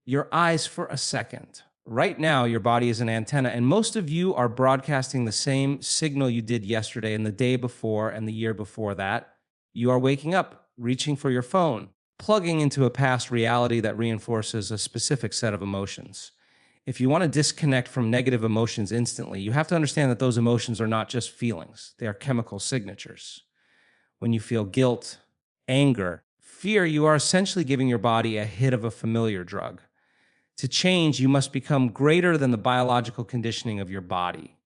your eyes for a second. Right now, your body is an antenna, and most of you are broadcasting the same signal you did yesterday and the day before and the year before that. You are waking up, reaching for your phone, plugging into a past reality that reinforces a specific set of emotions. If you want to disconnect from negative emotions instantly, you have to understand that those emotions are not just feelings, they are chemical signatures. When you feel guilt, anger, fear, you are essentially giving your body a hit of a familiar drug. To change, you must become greater than the biological conditioning of your body.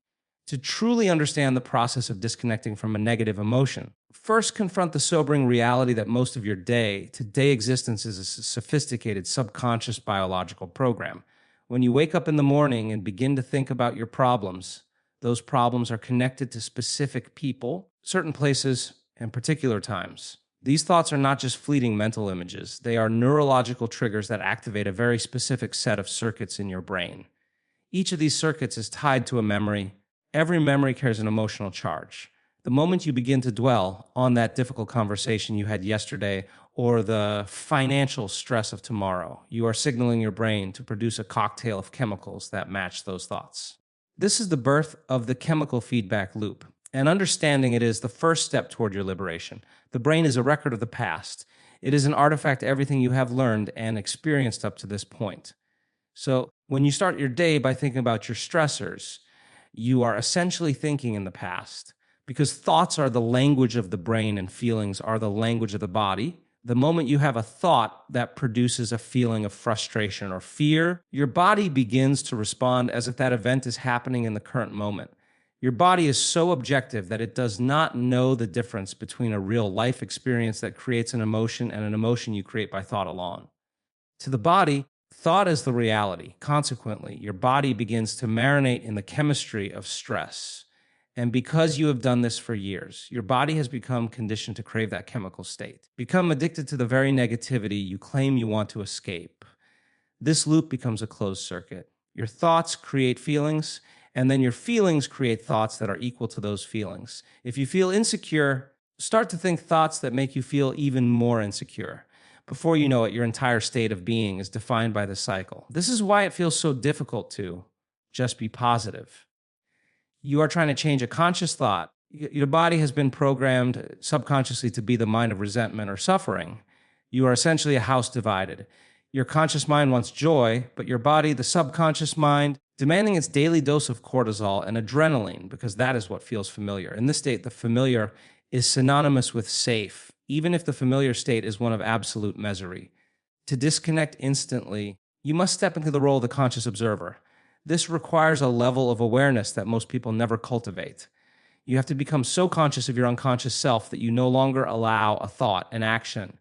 To truly understand the process of disconnecting from a negative emotion, first confront the sobering reality that most of your day-to-day existence is a sophisticated subconscious biological program. When you wake up in the morning and begin to think about your problems, those problems are connected to specific people, certain places, and particular times. These thoughts are not just fleeting mental images. They are neurological triggers that activate a very specific set of circuits in your brain. Each of these circuits is tied to a memory. Every memory carries an emotional charge. The moment you begin to dwell on that difficult conversation you had yesterday or the financial stress of tomorrow, you are signaling your brain to produce a cocktail of chemicals that match those thoughts. This is the birth of the chemical feedback loop, and understanding it is the first step toward your liberation. The brain is a record of the past. It is an artifact of everything you have learned and experienced up to this point. So when you start your day by thinking about your stressors, you are essentially thinking in the past, because thoughts are the language of the brain and feelings are the language of the body. The moment you have a thought that produces a feeling of frustration or fear, your body begins to respond as if that event is happening in the current moment. Your body is so objective that it does not know the difference between a real life experience that creates an emotion and an emotion you create by thought alone. To the body, thought is the reality. Consequently, your body begins to marinate in the chemistry of stress. And because you have done this for years, your body has become conditioned to crave that chemical state, become addicted to the very negativity you claim you want to escape. This loop becomes a closed circuit. Your thoughts create feelings, and then your feelings create thoughts that are equal to those feelings. If you feel insecure, start to think thoughts that make you feel even more insecure. Before you know it, your entire state of being is defined by this cycle. This is why it feels so difficult to just be positive. You are trying to change a conscious thought. Your body has been programmed subconsciously to be the mind of resentment or suffering. You are essentially a house divided. Your conscious mind wants joy, but your body, the subconscious mind, demanding its daily dose of cortisol and adrenaline, because that is what feels familiar. In this state, the familiar is synonymous with safe, even if the familiar state is one of absolute misery. To disconnect instantly, you must step into the role of the conscious observer. This requires a level of awareness that most people never cultivate. You have to become so conscious of your unconscious self that you no longer allow a thought, an action,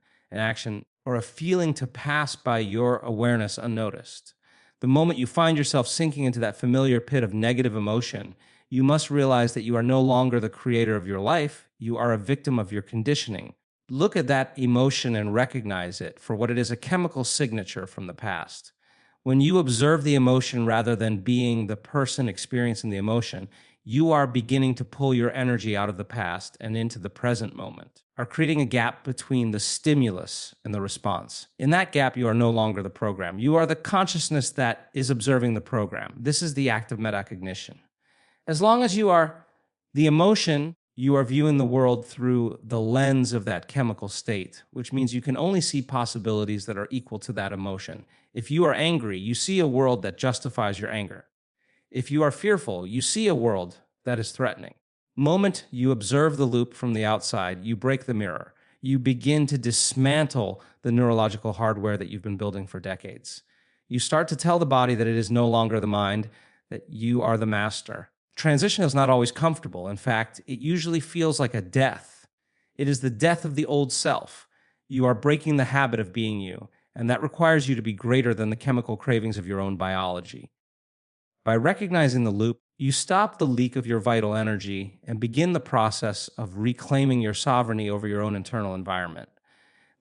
or a feeling to pass by your awareness unnoticed. The moment you find yourself sinking into that familiar pit of negative emotion, you must realize that you are no longer the creator of your life. You are a victim of your conditioning. Look at that emotion and recognize it for what it is, a chemical signature from the past. When you observe the emotion rather than being the person experiencing the emotion, you are beginning to pull your energy out of the past and into the present moment, are creating a gap between the stimulus and the response. In that gap, you are no longer the program. You are the consciousness that is observing the program. This is the act of metacognition. As long as you are the emotion, you are viewing the world through the lens of that chemical state, which means you can only see possibilities that are equal to that emotion. If you are angry, you see a world that justifies your anger. If you are fearful, you see a world that is threatening. Moment you observe the loop from the outside, you break the mirror. You begin to dismantle the neurological hardware that you've been building for decades. You start to tell the body that it is no longer the mind, that you are the master. Transition is not always comfortable. In fact, it usually feels like a death. It is the death of the old self. You are breaking the habit of being you, and that requires you to be greater than the chemical cravings of your own biology. By recognizing the loop, you stop the leak of your vital energy and begin the process of reclaiming your sovereignty over your own internal environment.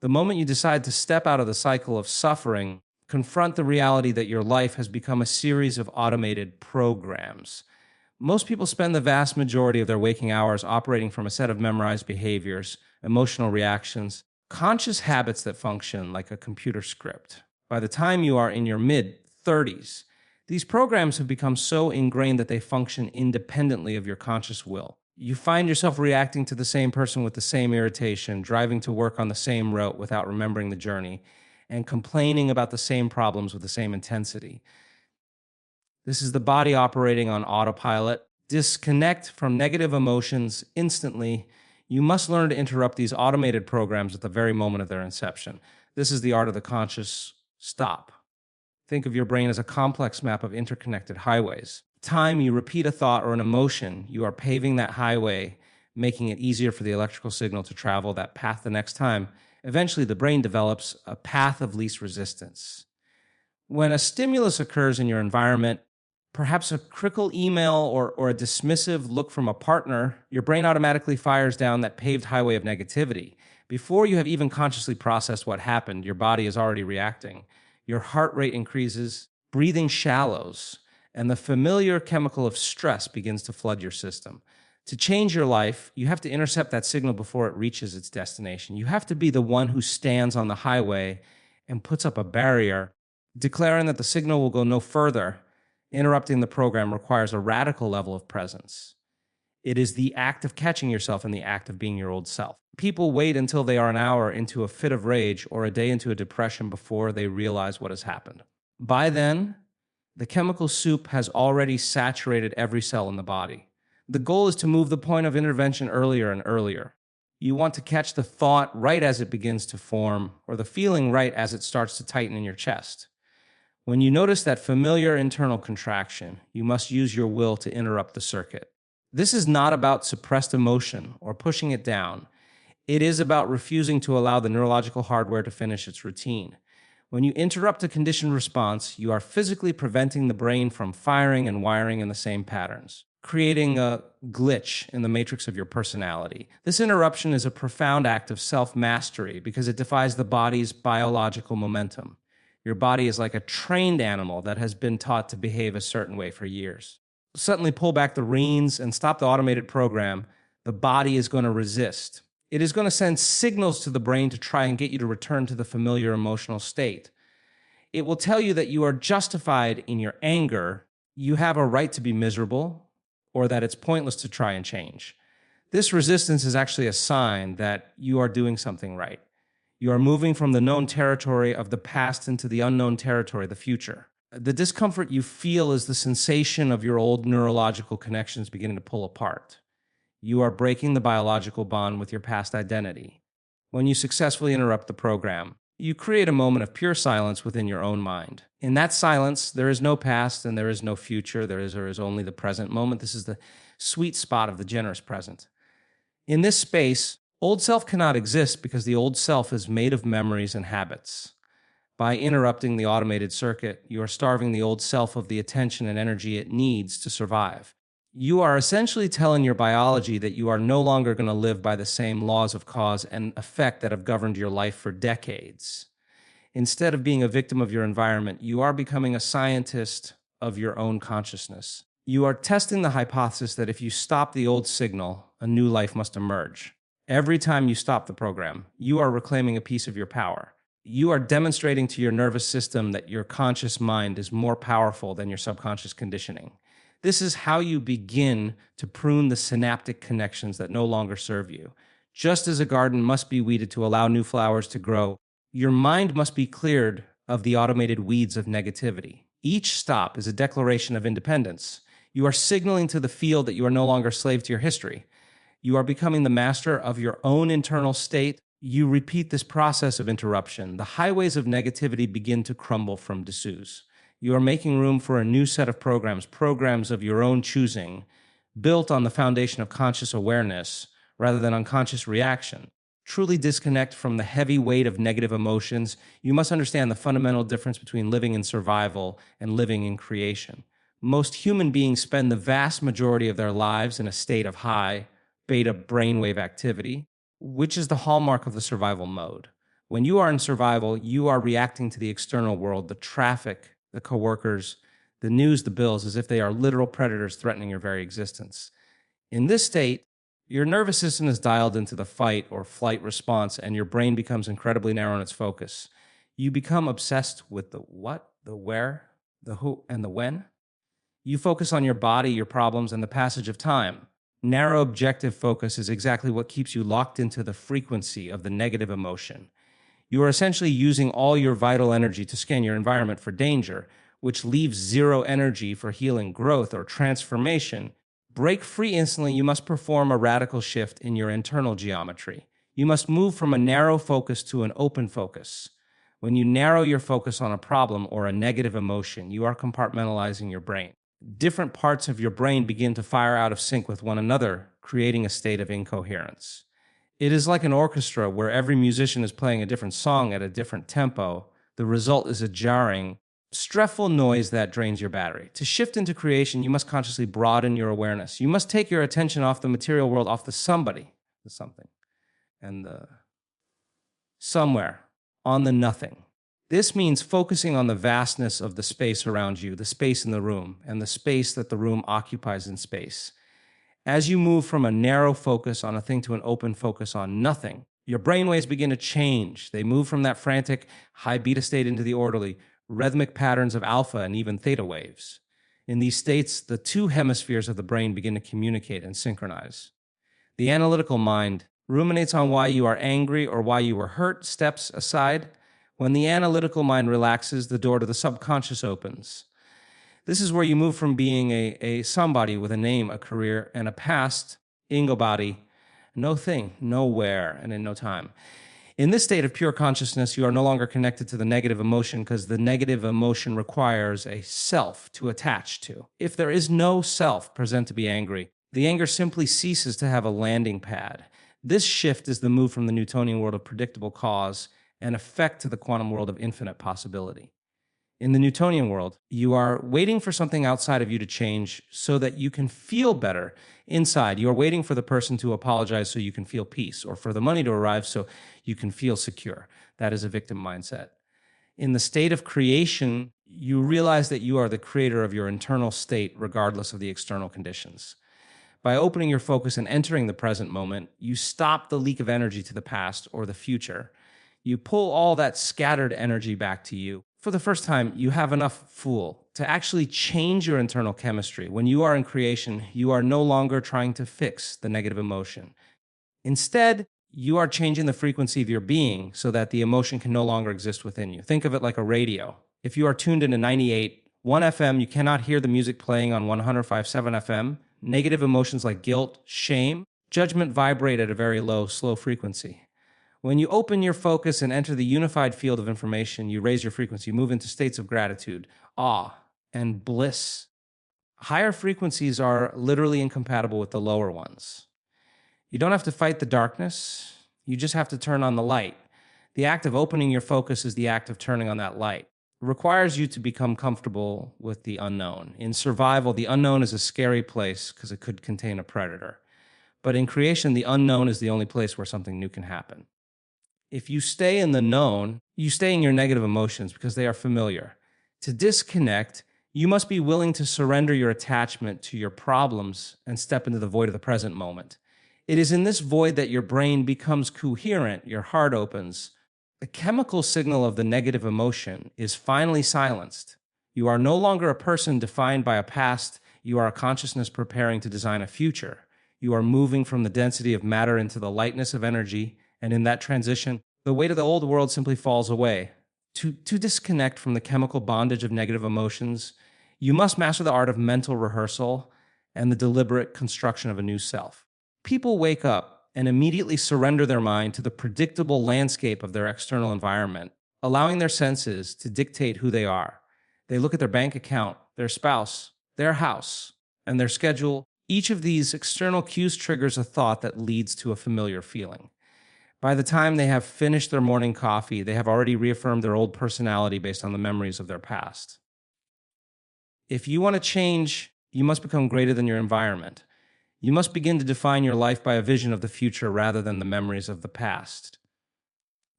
The moment you decide to step out of the cycle of suffering, confront the reality that your life has become a series of automated programs. Most people spend the vast majority of their waking hours operating from a set of memorized behaviors, emotional reactions, conscious habits that function like a computer script. By the time you are in your mid 30s, these programs have become so ingrained that they function independently of your conscious will. You find yourself reacting to the same person with the same irritation, driving to work on the same route without remembering the journey, and complaining about the same problems with the same intensity. This is the body operating on autopilot. Disconnect from negative emotions instantly. You must learn to interrupt these automated programs at the very moment of their inception. This is the art of the conscious stop. Think of your brain as a complex map of interconnected highways. Time you repeat a thought or an emotion, you are paving that highway, making it easier for the electrical signal to travel that path the next time. Eventually, the brain develops a path of least resistance. When a stimulus occurs in your environment, perhaps a critical email or a dismissive look from a partner, your brain automatically fires down that paved highway of negativity. Before you have even consciously processed what happened, your body is already reacting. Your heart rate increases, breathing shallows, and the familiar chemical of stress begins to flood your system. To change your life, you have to intercept that signal before it reaches its destination. You have to be the one who stands on the highway and puts up a barrier, declaring that the signal will go no further. Interrupting the program requires a radical level of presence. It is the act of catching yourself and the act of being your old self. People wait until they are an hour into a fit of rage or a day into a depression before they realize what has happened. By then, the chemical soup has already saturated every cell in the body. The goal is to move the point of intervention earlier and earlier. You want to catch the thought right as it begins to form, or the feeling right as it starts to tighten in your chest. When you notice that familiar internal contraction, you must use your will to interrupt the circuit. This is not about suppressed emotion or pushing it down. It is about refusing to allow the neurological hardware to finish its routine. When you interrupt a conditioned response, you are physically preventing the brain from firing and wiring in the same patterns, creating a glitch in the matrix of your personality. This interruption is a profound act of self-mastery because it defies the body's biological momentum. Your body is like a trained animal that has been taught to behave a certain way for years. Suddenly pull back the reins and stop the automated program, the body is going to resist. It is going to send signals to the brain to try and get you to return to the familiar emotional state. It will tell you that you are justified in your anger, you have a right to be miserable, or that it's pointless to try and change. This resistance is actually a sign that you are doing something right. You are moving from the known territory of the past into the unknown territory, the future. The discomfort you feel is the sensation of your old neurological connections beginning to pull apart. You are breaking the biological bond with your past identity. When you successfully interrupt the program, you create a moment of pure silence within your own mind. In that silence, there is no past and there is no future. There is only the present moment. This is the sweet spot of the generous present. In this space, old self cannot exist because the old self is made of memories and habits. By interrupting the automated circuit, you are starving the old self of the attention and energy it needs to survive. You are essentially telling your biology that you are no longer going to live by the same laws of cause and effect that have governed your life for decades. Instead of being a victim of your environment, you are becoming a scientist of your own consciousness. You are testing the hypothesis that if you stop the old signal, a new life must emerge. Every time you stop the program, you are reclaiming a piece of your power. You are demonstrating to your nervous system that your conscious mind is more powerful than your subconscious conditioning. This is how you begin to prune the synaptic connections that no longer serve you. Just as a garden must be weeded to allow new flowers to grow, your mind must be cleared of the automated weeds of negativity. Each stop is a declaration of independence. You are signaling to the field that you are no longer slave to your history. You are becoming the master of your own internal state. You repeat this process of interruption. The highways of negativity begin to crumble from disuse. You are making room for a new set of programs of your own choosing, built on the foundation of conscious awareness rather than unconscious reaction. Truly disconnect from the heavy weight of negative emotions. You must understand the fundamental difference between living in survival and living in creation. Most human beings spend the vast majority of their lives in a state of high, beta brainwave activity, which is the hallmark of the survival mode. When you are in survival, you are reacting to the external world, the traffic, the coworkers, the news, the bills, as if they are literal predators threatening your very existence. In this state, your nervous system is dialed into the fight or flight response, and your brain becomes incredibly narrow in its focus. You become obsessed with the what, the where, the who, and the when. You focus on your body, your problems, and the passage of time. Narrow objective focus is exactly what keeps you locked into the frequency of the negative emotion. You are essentially using all your vital energy to scan your environment for danger, which leaves zero energy for healing, growth, or transformation. Break free instantly, you must perform a radical shift in your internal geometry. You must move from a narrow focus to an open focus. When you narrow your focus on a problem or a negative emotion, you are compartmentalizing your brain. Different parts of your brain begin to fire out of sync with one another, creating a state of incoherence. It is like an orchestra where every musician is playing a different song at a different tempo. The result is a jarring, stressful noise that drains your battery. To shift into creation, you must consciously broaden your awareness. You must take your attention off the material world, off the somebody, the something, and the somewhere, on the nothing. This means focusing on the vastness of the space around you, the space in the room, and the space that the room occupies in space. As you move from a narrow focus on a thing to an open focus on nothing, your brainwaves begin to change. They move from that frantic high beta state into the orderly, rhythmic patterns of alpha and even theta waves. In these states, the two hemispheres of the brain begin to communicate and synchronize. The analytical mind ruminates on why you are angry or why you were hurt, steps aside. When the analytical mind relaxes, the door to the subconscious opens. This is where you move from being a somebody with a name, a career, and a past, ingo body, no thing, nowhere, and in no time. In this state of pure consciousness, you are no longer connected to the negative emotion because the negative emotion requires a self to attach to. If there is no self present to be angry, the anger simply ceases to have a landing pad. This shift is the move from the Newtonian world of predictable cause and effect to the quantum world of infinite possibility. In the Newtonian world, you are waiting for something outside of you to change so that you can feel better inside. You are waiting for the person to apologize so you can feel peace, or for the money to arrive so you can feel secure. That is a victim mindset. In the state of creation, you realize that you are the creator of your internal state, regardless of the external conditions. By opening your focus and entering the present moment, you stop the leak of energy to the past or the future. You pull all that scattered energy back to you. For the first time, you have enough fool to actually change your internal chemistry. When you are in creation, you are no longer trying to fix the negative emotion. Instead, you are changing the frequency of your being so that the emotion can no longer exist within you. Think of it like a radio. If you are tuned into 98.1 FM, you cannot hear the music playing on 105.7 FM. Negative emotions like guilt, shame, judgment vibrate at a very low, slow frequency. When you open your focus and enter the unified field of information, you raise your frequency, you move into states of gratitude, awe, and bliss. Higher frequencies are literally incompatible with the lower ones. You don't have to fight the darkness, you just have to turn on the light. The act of opening your focus is the act of turning on that light. It requires you to become comfortable with the unknown. In survival, the unknown is a scary place because it could contain a predator. But in creation, the unknown is the only place where something new can happen. If you stay in the known, you stay in your negative emotions because they are familiar. To disconnect, you must be willing to surrender your attachment to your problems and step into the void of the present moment. It is in this void that your brain becomes coherent, your heart opens. The chemical signal of the negative emotion is finally silenced. You are no longer a person defined by a past, you are a consciousness preparing to design a future. You are moving from the density of matter into the lightness of energy, and in that transition, the weight of the old world simply falls away. To disconnect from the chemical bondage of negative emotions, you must master the art of mental rehearsal and the deliberate construction of a new self. People wake up and immediately surrender their mind to the predictable landscape of their external environment, allowing their senses to dictate who they are. They look at their bank account, their spouse, their house, and their schedule. Each of these external cues triggers a thought that leads to a familiar feeling. By the time they have finished their morning coffee, they have already reaffirmed their old personality based on the memories of their past. If you want to change, you must become greater than your environment. You must begin to define your life by a vision of the future rather than the memories of the past.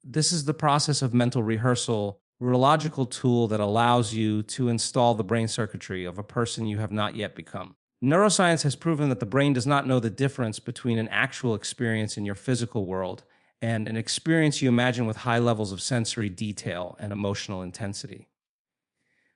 This is the process of mental rehearsal, a neurological tool that allows you to install the brain circuitry of a person you have not yet become. Neuroscience has proven that the brain does not know the difference between an actual experience in your physical world and an experience you imagine with high levels of sensory detail and emotional intensity.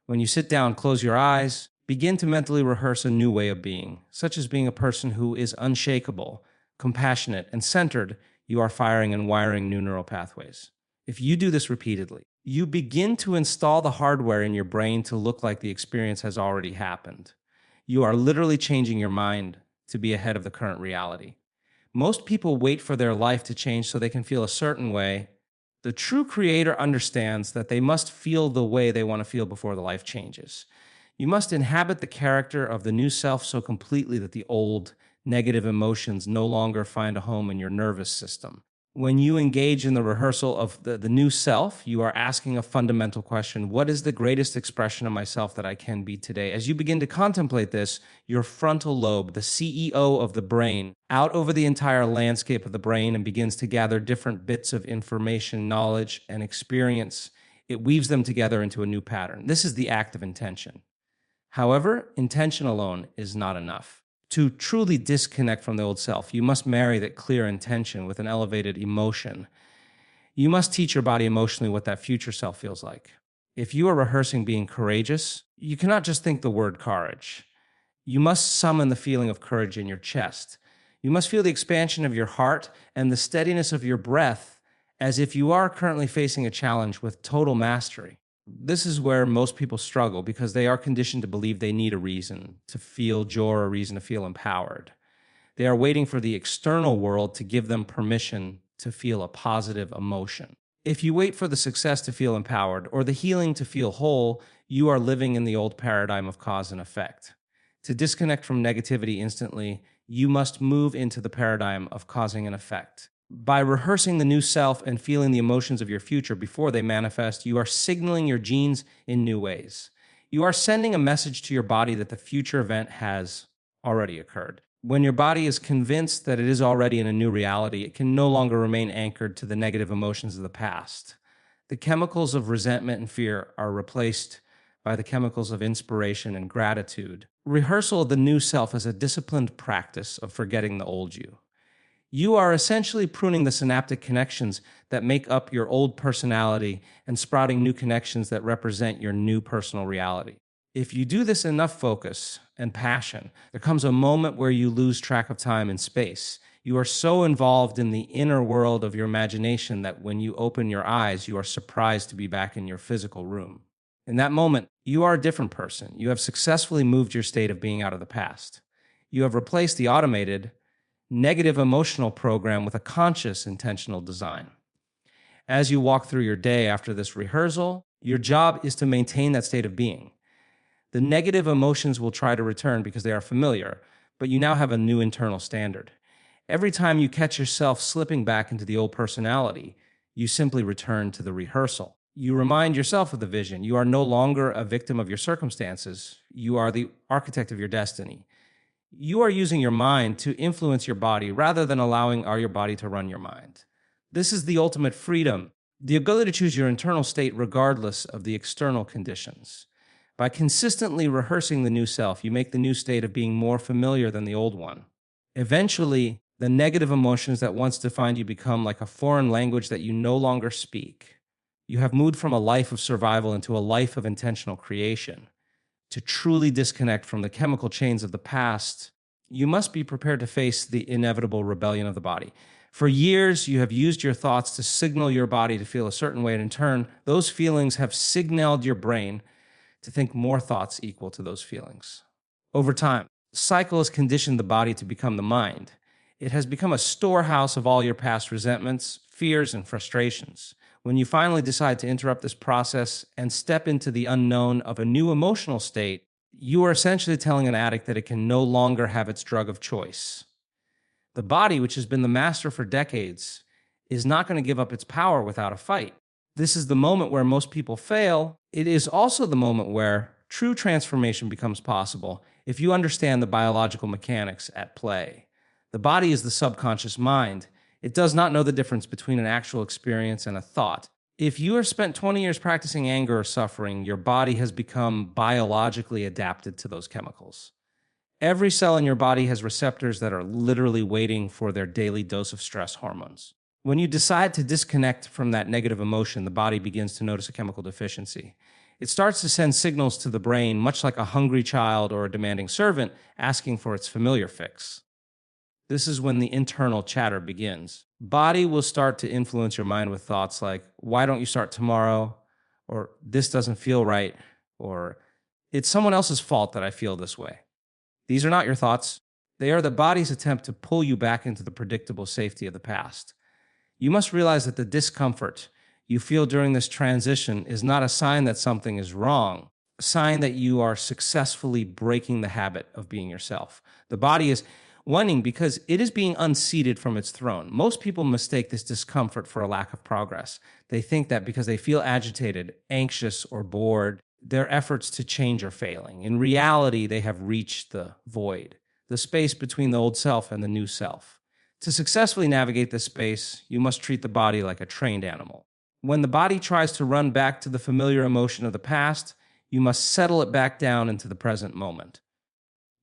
When you sit down, close your eyes, begin to mentally rehearse a new way of being, such as being a person who is unshakable, compassionate, and centered. You are firing and wiring new neural pathways. If you do this repeatedly, you begin to install the hardware in your brain to look like the experience has already happened. You are literally changing your mind to be ahead of the current reality. Most people wait for their life to change so they can feel a certain way. The true creator understands that they must feel the way they want to feel before the life changes. You must inhabit the character of the new self so completely that the old, negative emotions no longer find a home in your nervous system. When you engage in the rehearsal of the new self, you are asking a fundamental question: what is the greatest expression of myself that I can be today? As you begin to contemplate this, your frontal lobe, the CEO of the brain, out over the entire landscape of the brain and begins to gather different bits of information, knowledge, and experience. It weaves them together into a new pattern. This is the act of intention. However, intention alone is not enough. To truly disconnect from the old self, you must marry that clear intention with an elevated emotion. You must teach your body emotionally what that future self feels like. If you are rehearsing being courageous, you cannot just think the word courage. You must summon the feeling of courage in your chest. You must feel the expansion of your heart and the steadiness of your breath as if you are currently facing a challenge with total mastery. This is where most people struggle because they are conditioned to believe they need a reason to feel joy or a reason to feel empowered. They are waiting for the external world to give them permission to feel a positive emotion. If you wait for the success to feel empowered or the healing to feel whole, you are living in the old paradigm of cause and effect. To disconnect from negativity instantly, you must move into the paradigm of causing an effect. By rehearsing the new self and feeling the emotions of your future before they manifest, you are signaling your genes in new ways. You are sending a message to your body that the future event has already occurred. When your body is convinced that it is already in a new reality, it can no longer remain anchored to the negative emotions of the past. The chemicals of resentment and fear are replaced by the chemicals of inspiration and gratitude. Rehearsal of the new self is a disciplined practice of forgetting the old you. You are essentially pruning the synaptic connections that make up your old personality and sprouting new connections that represent your new personal reality. If you do this enough focus and passion, there comes a moment where you lose track of time and space. You are so involved in the inner world of your imagination that when you open your eyes, you are surprised to be back in your physical room. In that moment, you are a different person. You have successfully moved your state of being out of the past. You have replaced the automated, negative emotional program with a conscious, intentional design. As you walk through your day after this rehearsal, your job is to maintain that state of being. The negative emotions will try to return because they are familiar, but you now have a new internal standard. Every time you catch yourself slipping back into the old personality, you simply return to the rehearsal. You remind yourself of the vision. You are no longer a victim of your circumstances. You are the architect of your destiny. You are using your mind to influence your body rather than allowing your body to run your mind. This is the ultimate freedom, the ability to choose your internal state regardless of the external conditions. By consistently rehearsing the new self, you make the new state of being more familiar than the old one. Eventually, the negative emotions that once defined you become like a foreign language that you no longer speak. You have moved from a life of survival into a life of intentional creation. To truly disconnect from the chemical chains of the past, you must be prepared to face the inevitable rebellion of the body. For years, you have used your thoughts to signal your body to feel a certain way, and in turn, those feelings have signaled your brain to think more thoughts equal to those feelings. Over time, the cycle has conditioned the body to become the mind. It has become a storehouse of all your past resentments, fears, and frustrations. When you finally decide to interrupt this process and step into the unknown of a new emotional state, you are essentially telling an addict that it can no longer have its drug of choice. The body, which has been the master for decades, is not going to give up its power without a fight. This is the moment where most people fail. It is also the moment where true transformation becomes possible if you understand the biological mechanics at play. The body is the subconscious mind. It does not know the difference between an actual experience and a thought. If you have spent 20 years practicing anger or suffering, your body has become biologically adapted to those chemicals. Every cell in your body has receptors that are literally waiting for their daily dose of stress hormones. When you decide to disconnect from that negative emotion, the body begins to notice a chemical deficiency. It starts to send signals to the brain, much like a hungry child or a demanding servant asking for its familiar fix. This is when the internal chatter begins. Body will start to influence your mind with thoughts like, why don't you start tomorrow? Or this doesn't feel right. Or it's someone else's fault that I feel this way. These are not your thoughts. They are the body's attempt to pull you back into the predictable safety of the past. You must realize that the discomfort you feel during this transition is not a sign that something is wrong, a sign that you are successfully breaking the habit of being yourself. The body is whining because it is being unseated from its throne. Most people mistake this discomfort for a lack of progress. They think that because they feel agitated, anxious, or bored, their efforts to change are failing. In reality, they have reached the void, the space between the old self and the new self. To successfully navigate this space, you must treat the body like a trained animal. When the body tries to run back to the familiar emotion of the past, you must settle it back down into the present moment.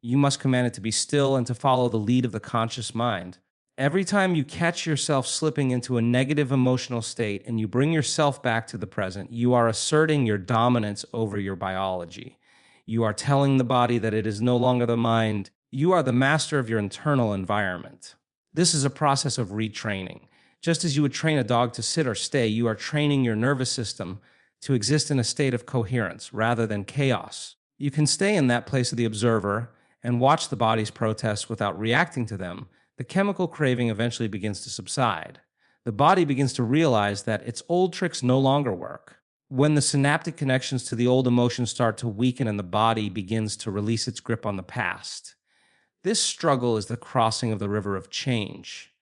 You must command it to be still and to follow the lead of the conscious mind. Every time you catch yourself slipping into a negative emotional state and you bring yourself back to the present, you are asserting your dominance over your biology. You are telling the body that it is no longer the mind. You are the master of your internal environment. This is a process of retraining. Just as you would train a dog to sit or stay, you are training your nervous system to exist in a state of coherence rather than chaos. You can stay in that place of the observer and watch the body's protests without reacting to them. The chemical craving eventually begins to subside. The body begins to realize that its old tricks no longer work. When the synaptic connections to the old emotions start to weaken and the body begins to release its grip on the past. This struggle is the crossing of the river of change.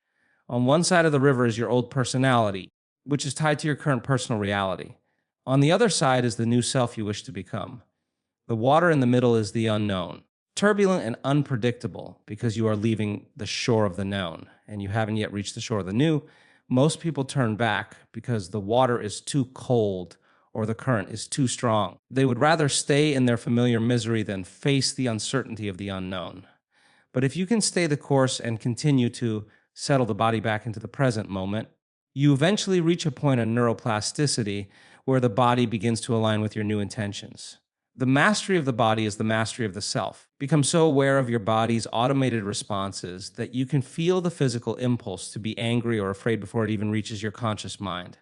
On one side of the river is your old personality, which is tied to your current personal reality. On the other side is the new self you wish to become. The water in the middle is the unknown, turbulent and unpredictable because you are leaving the shore of the known and you haven't yet reached the shore of the new. Most people turn back because the water is too cold or the current is too strong. They would rather stay in their familiar misery than face the uncertainty of the unknown. But if you can stay the course and continue to settle the body back into the present moment, you eventually reach a point of neuroplasticity where the body begins to align with your new intentions. The mastery of the body is the mastery of the self. Become so aware of your body's automated responses that you can feel the physical impulse to be angry or afraid before it even reaches your conscious mind.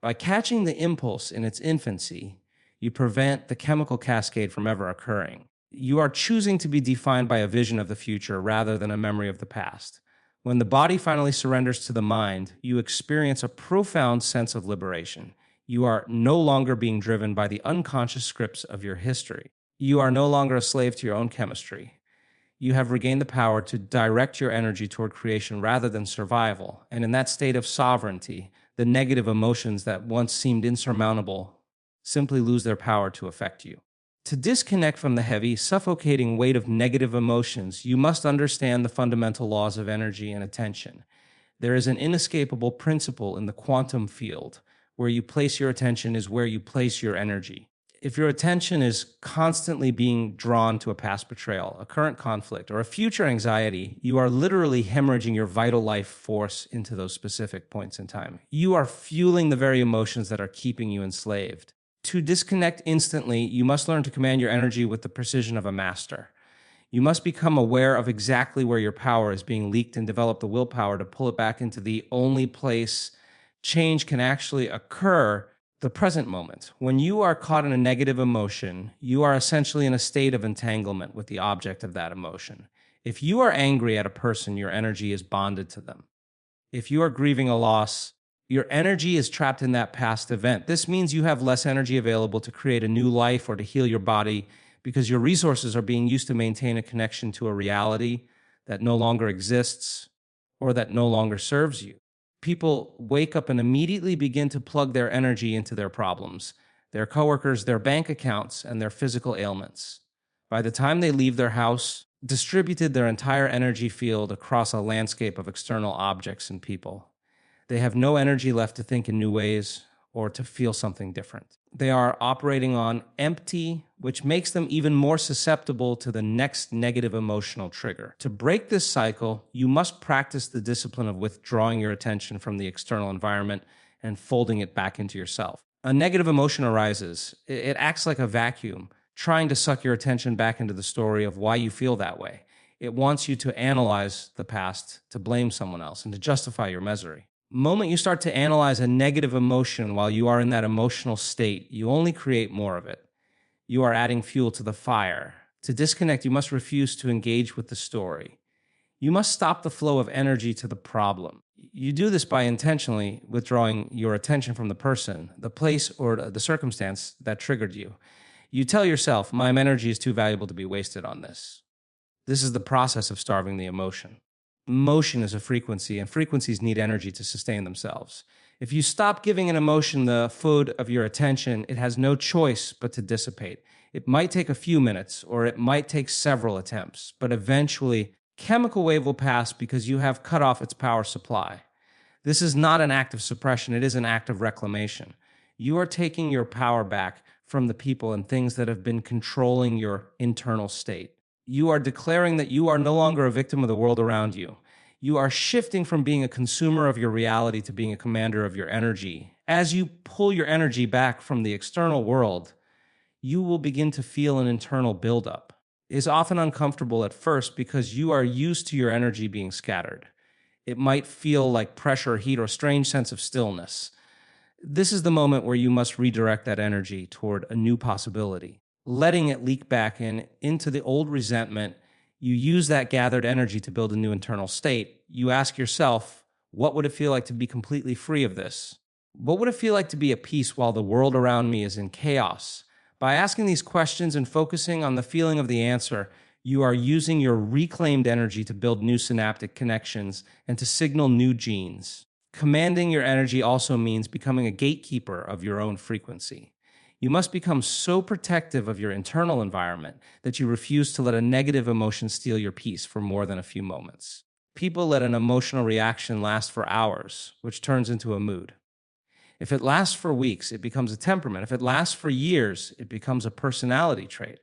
By catching the impulse in its infancy, you prevent the chemical cascade from ever occurring. You are choosing to be defined by a vision of the future rather than a memory of the past. When the body finally surrenders to the mind, you experience a profound sense of liberation. You are no longer being driven by the unconscious scripts of your history. You are no longer a slave to your own chemistry. You have regained the power to direct your energy toward creation rather than survival. And in that state of sovereignty, the negative emotions that once seemed insurmountable simply lose their power to affect you. To disconnect from the heavy, suffocating weight of negative emotions, you must understand the fundamental laws of energy and attention. There is an inescapable principle in the quantum field. Where you place your attention is where you place your energy. If your attention is constantly being drawn to a past betrayal, a current conflict, or a future anxiety, you are literally hemorrhaging your vital life force into those specific points in time. You are fueling the very emotions that are keeping you enslaved. To disconnect instantly, you must learn to command your energy with the precision of a master. You must become aware of exactly where your power is being leaked and develop the willpower to pull it back into the only place change can actually occur, the present moment. When you are caught in a negative emotion, you are essentially in a state of entanglement with the object of that emotion. If you are angry at a person, your energy is bonded to them. If you are grieving a loss, your energy is trapped in that past event. This means you have less energy available to create a new life or to heal your body because your resources are being used to maintain a connection to a reality that no longer exists or that no longer serves you. People wake up and immediately begin to plug their energy into their problems, their coworkers, their bank accounts, and their physical ailments. By the time they leave their house, distributed their entire energy field across a landscape of external objects and people. They have no energy left to think in new ways or to feel something different. They are operating on empty, which makes them even more susceptible to the next negative emotional trigger. To break this cycle, you must practice the discipline of withdrawing your attention from the external environment and folding it back into yourself. A negative emotion arises. It acts like a vacuum, trying to suck your attention back into the story of why you feel that way. It wants you to analyze the past, to blame someone else, and to justify your misery. The moment you start to analyze a negative emotion while you are in that emotional state, you only create more of it. You are adding fuel to the fire. To disconnect, you must refuse to engage with the story. You must stop the flow of energy to the problem. You do this by intentionally withdrawing your attention from the person, the place, or the circumstance that triggered you. You tell yourself, my energy is too valuable to be wasted on this. This is the process of starving the emotion. Emotion is a frequency, and frequencies need energy to sustain themselves. If you stop giving an emotion the food of your attention, it has no choice but to dissipate. It might take a few minutes, or it might take several attempts, but eventually, chemical wave will pass because you have cut off its power supply. This is not an act of suppression, it is an act of reclamation. You are taking your power back from the people and things that have been controlling your internal state. You are declaring that you are no longer a victim of the world around you. You are shifting from being a consumer of your reality to being a commander of your energy. As you pull your energy back from the external world, you will begin to feel an internal buildup. It is often uncomfortable at first because you are used to your energy being scattered. It might feel like pressure, heat, or a strange sense of stillness. This is the moment where you must redirect that energy toward a new possibility. Letting it leak back into the old resentment, you use that gathered energy to build a new internal state. You ask yourself, what would it feel like to be completely free of this? What would it feel like to be at peace while the world around me is in chaos? By asking these questions and focusing on the feeling of the answer, you are using your reclaimed energy to build new synaptic connections and to signal new genes. Commanding your energy also means becoming a gatekeeper of your own frequency. You must become so protective of your internal environment that you refuse to let a negative emotion steal your peace for more than a few moments. People let an emotional reaction last for hours, which turns into a mood. If it lasts for weeks, it becomes a temperament. If it lasts for years, it becomes a personality trait.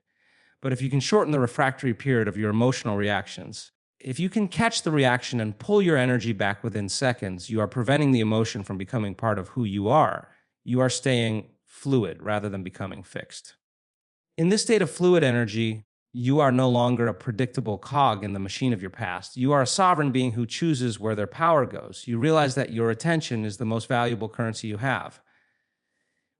But if you can shorten the refractory period of your emotional reactions, if you can catch the reaction and pull your energy back within seconds, you are preventing the emotion from becoming part of who you are. You are staying fluid rather than becoming fixed. In this state of fluid energy, you are no longer a predictable cog in the machine of your past. You are a sovereign being who chooses where their power goes. You realize that your attention is the most valuable currency you have.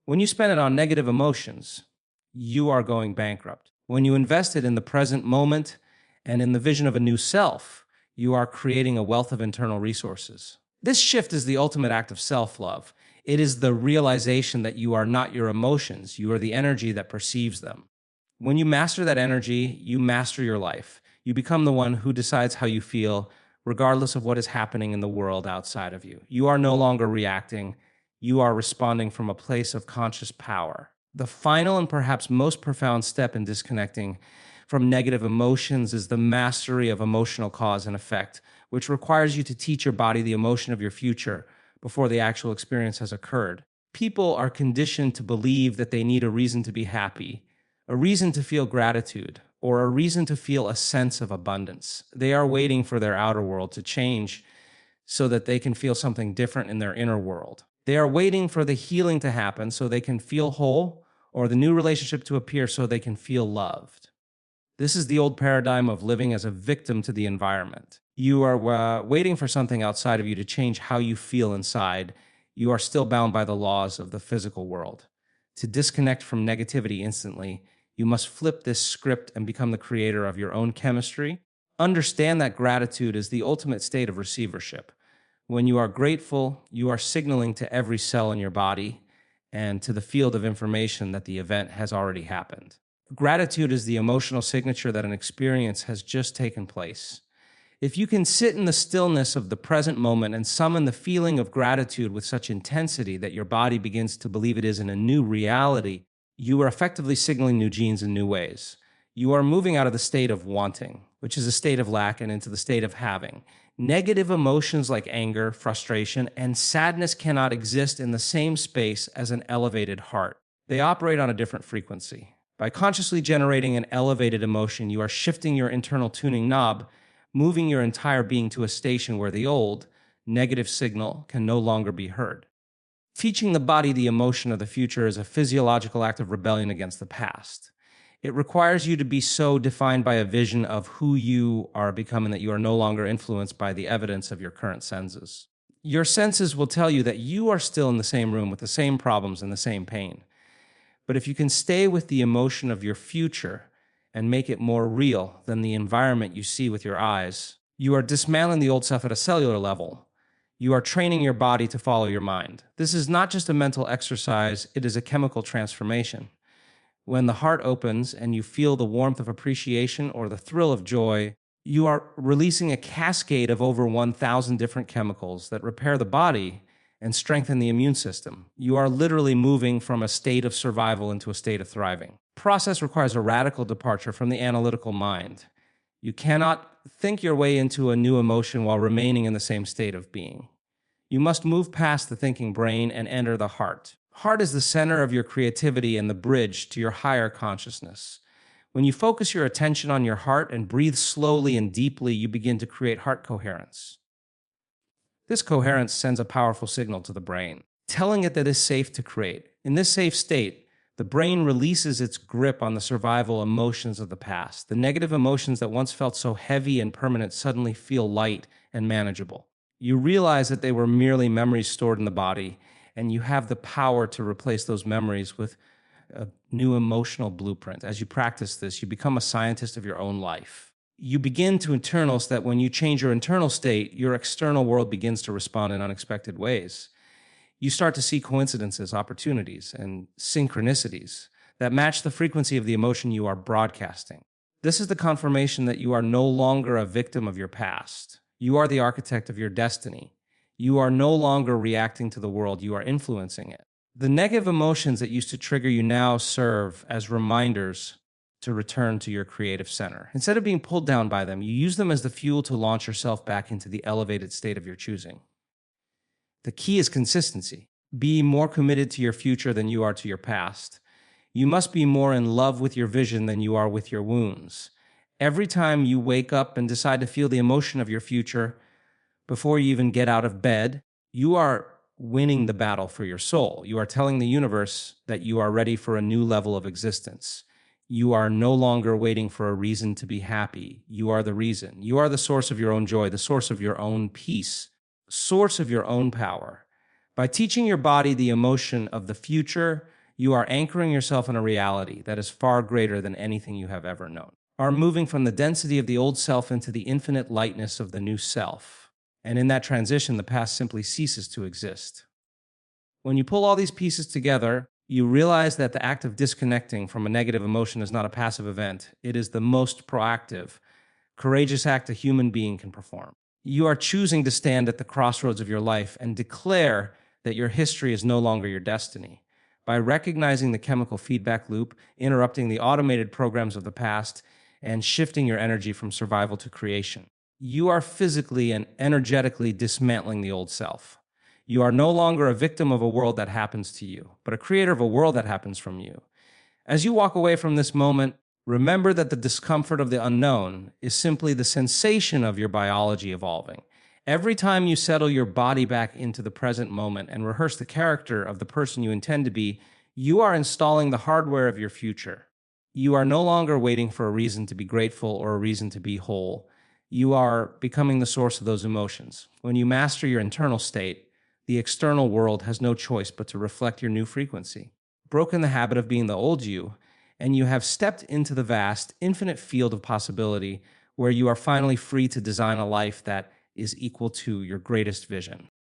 When you spend it on negative emotions, you are going bankrupt. When you invest it in the present moment and in the vision of a new self, you are creating a wealth of internal resources. This shift is the ultimate act of self-love. It is the realization that you are not your emotions, you are the energy that perceives them. When you master that energy, you master your life. You become the one who decides how you feel, regardless of what is happening in the world outside of you. You are no longer reacting, you are responding from a place of conscious power. The final and perhaps most profound step in disconnecting from negative emotions is the mastery of emotional cause and effect, which requires you to teach your body the emotion of your future before the actual experience has occurred. People are conditioned to believe that they need a reason to be happy, a reason to feel gratitude, or a reason to feel a sense of abundance. They are waiting for their outer world to change so that they can feel something different in their inner world. They are waiting for the healing to happen so they can feel whole, or the new relationship to appear so they can feel loved. This is the old paradigm of living as a victim to the environment. You are waiting for something outside of you to change how you feel inside. You are still bound by the laws of the physical world. To disconnect from negativity instantly, you must flip this script and become the creator of your own chemistry. Understand that gratitude is the ultimate state of receivership. When you are grateful, you are signaling to every cell in your body and to the field of information that the event has already happened. Gratitude is the emotional signature that an experience has just taken place. If you can sit in the stillness of the present moment and summon the feeling of gratitude with such intensity that your body begins to believe it is in a new reality, you are effectively signaling new genes in new ways. You are moving out of the state of wanting, which is a state of lack, and into the state of having. Negative emotions like anger, frustration, and sadness cannot exist in the same space as an elevated heart. They operate on a different frequency. By consciously generating an elevated emotion, you are shifting your internal tuning knob, moving your entire being to a station where the old, negative signal can no longer be heard. Teaching the body the emotion of the future is a physiological act of rebellion against the past. It requires you to be so defined by a vision of who you are becoming that you are no longer influenced by the evidence of your current senses. Your senses will tell you that you are still in the same room with the same problems and the same pain. But if you can stay with the emotion of your future and make it more real than the environment you see with your eyes, you are dismantling the old self at a cellular level. You are training your body to follow your mind. This is not just a mental exercise, it is a chemical transformation. When the heart opens and you feel the warmth of appreciation or the thrill of joy, you are releasing a cascade of over 1,000 different chemicals that repair the body and strengthen the immune system. You are literally moving from a state of survival into a state of thriving. The process requires a radical departure from the analytical mind. You cannot think your way into a new emotion while remaining in the same state of being. You must move past the thinking brain and enter the heart. Heart is the center of your creativity and the bridge to your higher consciousness. When you focus your attention on your heart and breathe slowly and deeply, you begin to create heart coherence. This coherence sends a powerful signal to the brain, telling it that it is safe to create. In this safe state, the brain releases its grip on the survival emotions of the past. The negative emotions that once felt so heavy and permanent suddenly feel light and manageable. You realize that they were merely memories stored in the body, and you have the power to replace those memories with a new emotional blueprint. As you practice this, you become a scientist of your own life. You begin to internalize that when you change your internal state, your external world begins to respond in unexpected ways. You start to see coincidences, opportunities, and synchronicities that match the frequency of the emotion you are broadcasting. This is the confirmation that you are no longer a victim of your past. You are the architect of your destiny. You are no longer reacting to the world, you are influencing it. The negative emotions that used to trigger you now serve as reminders to return to your creative center. Instead of being pulled down by them, you use them as the fuel to launch yourself back into the elevated state of your choosing. The key is consistency. Be more committed to your future than you are to your past. You must be more in love with your vision than you are with your wounds. Every time you wake up and decide to feel the emotion of your future, before you even get out of bed, you are winning the battle for your soul. You are telling the universe that you are ready for a new level of existence. You are no longer waiting for a reason to be happy. You are the reason. You are the source of your own joy, the source of your own peace, source of your own power. By teaching your body the emotion of the future, you are anchoring yourself in a reality that is far greater than anything you have ever known. Are moving from the density of the old self into the infinite lightness of the new self. And in that transition, the past simply ceases to exist. When you pull all these pieces together, you realize that the act of disconnecting from a negative emotion is not a passive event. It is the most proactive, courageous act a human being can perform. You are choosing to stand at the crossroads of your life and declare that your history is no longer your destiny. By recognizing the chemical feedback loop, interrupting the automated programs of the past, and shifting your energy from survival to creation, you are physically and energetically dismantling the old self. You are no longer a victim of a world that happens to you, but a creator of a world that happens from you. As you walk away from this moment, remember that the discomfort of the unknown is simply the sensation of your biology evolving. Every time you settle your body back into the present moment and rehearse the character of the person you intend to be, you are installing the hardware of your future. You are no longer waiting for a reason to be grateful or a reason to be whole. You are becoming the source of those emotions. When you master your internal state, the external world has no choice but to reflect your new frequency. Broken the habit of being the old you, and you have stepped into the vast, infinite field of possibility where you are finally free to design a life that is equal to your greatest vision.